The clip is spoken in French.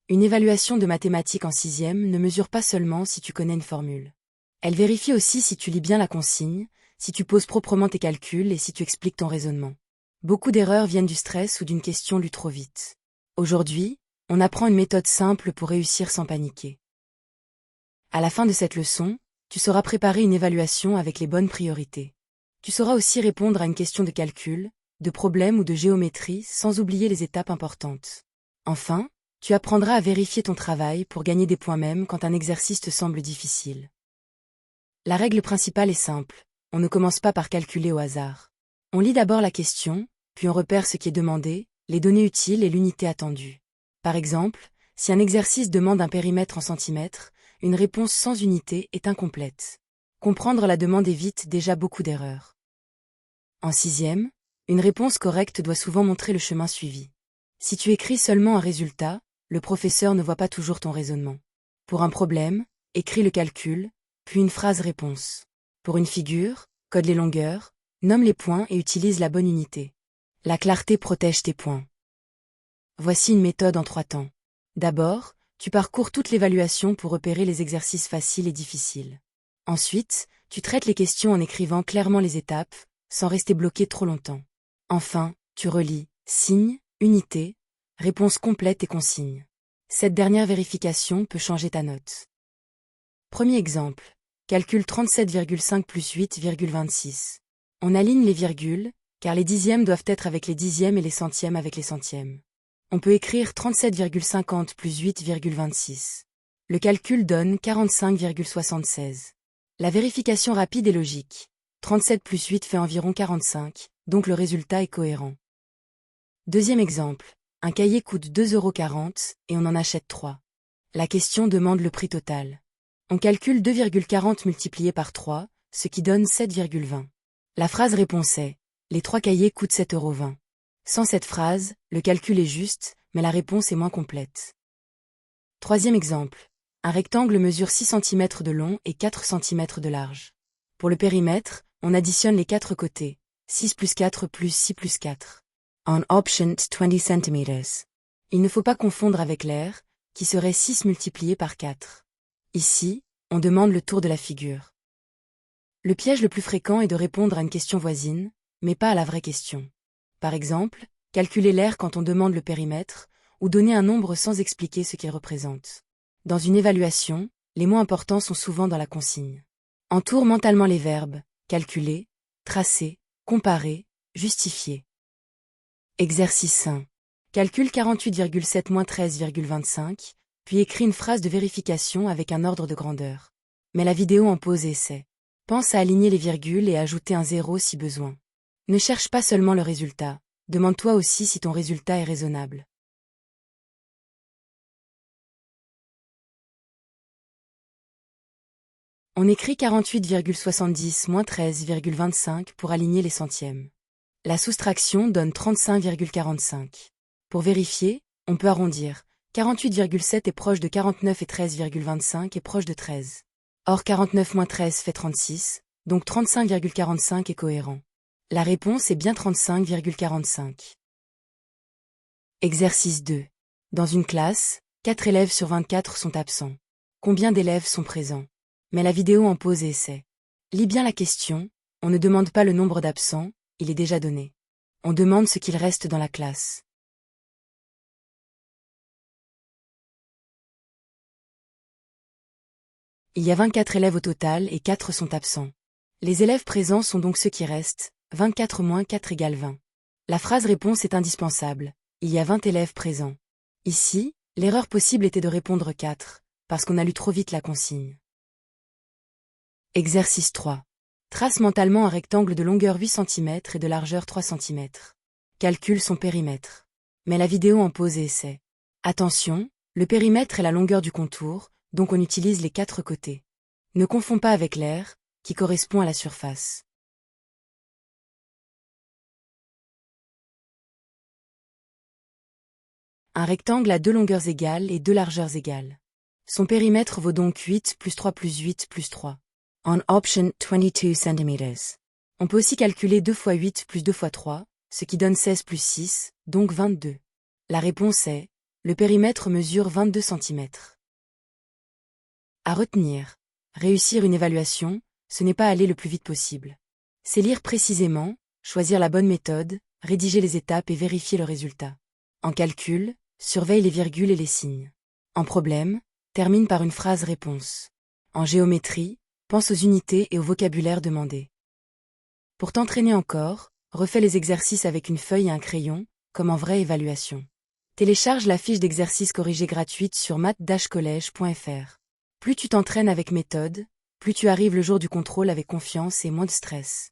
Une évaluation de mathématiques en sixième ne mesure pas seulement si tu connais une formule. Elle vérifie aussi si tu lis bien la consigne, si tu poses proprement tes calculs et si tu expliques ton raisonnement. Beaucoup d'erreurs viennent du stress ou d'une question lue trop vite. Aujourd'hui, on apprend une méthode simple pour réussir sans paniquer. À la fin de cette leçon, tu sauras préparer une évaluation avec les bonnes priorités. Tu sauras aussi répondre à une question de calcul, de problème ou de géométrie sans oublier les étapes importantes. Enfin, tu apprendras à vérifier ton travail pour gagner des points même quand un exercice te semble difficile. La règle principale est simple, on ne commence pas par calculer au hasard. On lit d'abord la question, puis on repère ce qui est demandé, les données utiles et l'unité attendue. Par exemple, si un exercice demande un périmètre en centimètres, une réponse sans unité est incomplète. Comprendre la demande évite déjà beaucoup d'erreurs. En sixième, une réponse correcte doit souvent montrer le chemin suivi. Si tu écris seulement un résultat, le professeur ne voit pas toujours ton raisonnement. Pour un problème, écris le calcul, puis une phrase réponse. Pour une figure, code les longueurs, nomme les points et utilise la bonne unité. La clarté protège tes points. Voici une méthode en 3 temps. D'abord, tu parcours toute l'évaluation pour repérer les exercices faciles et difficiles. Ensuite, tu traites les questions en écrivant clairement les étapes, sans rester bloqué trop longtemps. Enfin, tu relis, signe, unité, réponse complète et consigne. Cette dernière vérification peut changer ta note. Premier exemple. Calcul 37,5 plus 8,26. On aligne les virgules, car les dixièmes doivent être avec les dixièmes et les centièmes avec les centièmes. On peut écrire 37,50 plus 8,26. Le calcul donne 45,76. La vérification rapide est logique. 37 plus 8 fait environ 45, donc le résultat est cohérent. Deuxième exemple. Un cahier coûte 2,40 € et on en achète 3. La question demande le prix total. On calcule 2,40 multiplié par 3, ce qui donne 7,20. La phrase réponse est « Les 3 cahiers coûtent 7,20 €. Sans cette phrase, le calcul est juste, mais la réponse est moins complète. Troisième exemple. Un rectangle mesure 6 cm de long et 4 cm de large. Pour le périmètre, on additionne les 4 côtés. 6 plus 4 plus 6 plus 4. On option 20 cm. Il ne faut pas confondre avec l'air, qui serait 6 multiplié par 4. Ici, on demande le tour de la figure. Le piège le plus fréquent est de répondre à une question voisine, mais pas à la vraie question. Par exemple, calculer l'air quand on demande le périmètre, ou donner un nombre sans expliquer ce qu'il représente. Dans une évaluation, les mots importants sont souvent dans la consigne. Entoure mentalement les verbes calculer, tracer, comparer, justifier. Exercice 1. Calcule 48,7 moins 13,25, puis écris une phrase de vérification avec un ordre de grandeur. Mets la vidéo en pause et essaie. Pense à aligner les virgules et à ajouter un 0 si besoin. Ne cherche pas seulement le résultat, demande-toi aussi si ton résultat est raisonnable. On écrit 48,70 moins 13,25 pour aligner les centièmes. La soustraction donne 35,45. Pour vérifier, on peut arrondir. 48,7 est proche de 49 et 13,25 est proche de 13. Or 49 moins 13 fait 36, donc 35,45 est cohérent. La réponse est bien 35,45. Exercice 2. Dans une classe, 4 élèves sur 24 sont absents. Combien d'élèves sont présents? Mets la vidéo en pause et essaie. Lis bien la question, on ne demande pas le nombre d'absents, il est déjà donné. On demande ce qu'il reste dans la classe. Il y a 24 élèves au total et 4 sont absents. Les élèves présents sont donc ceux qui restent, 24 moins 4 égale 20. La phrase réponse est indispensable, il y a 20 élèves présents. Ici, l'erreur possible était de répondre 4, parce qu'on a lu trop vite la consigne. Exercice 3. Trace mentalement un rectangle de longueur 8 cm et de largeur 3 cm. Calcule son périmètre. Mets la vidéo en pause et essaie. Attention, le périmètre est la longueur du contour, donc on utilise les 4 côtés. Ne confonds pas avec l'air, qui correspond à la surface. Un rectangle a 2 longueurs égales et 2 largeurs égales. Son périmètre vaut donc 8 plus 3 plus 8 plus 3. On option 22 cm. On peut aussi calculer 2 fois 8 plus 2 fois 3, ce qui donne 16 plus 6, donc 22. La réponse est, Le périmètre mesure 22 cm. À retenir. Réussir une évaluation, ce n'est pas aller le plus vite possible. C'est lire précisément, choisir la bonne méthode, rédiger les étapes et vérifier le résultat. En calcul, surveille les virgules et les signes. En problème, termine par une phrase-réponse. En géométrie, pense aux unités et au vocabulaire demandé. Pour t'entraîner encore, refais les exercices avec une feuille et un crayon, comme en vraie évaluation. Télécharge la fiche d'exercice corrigée gratuite sur math-college.fr. Plus tu t'entraînes avec méthode, plus tu arrives le jour du contrôle avec confiance et moins de stress.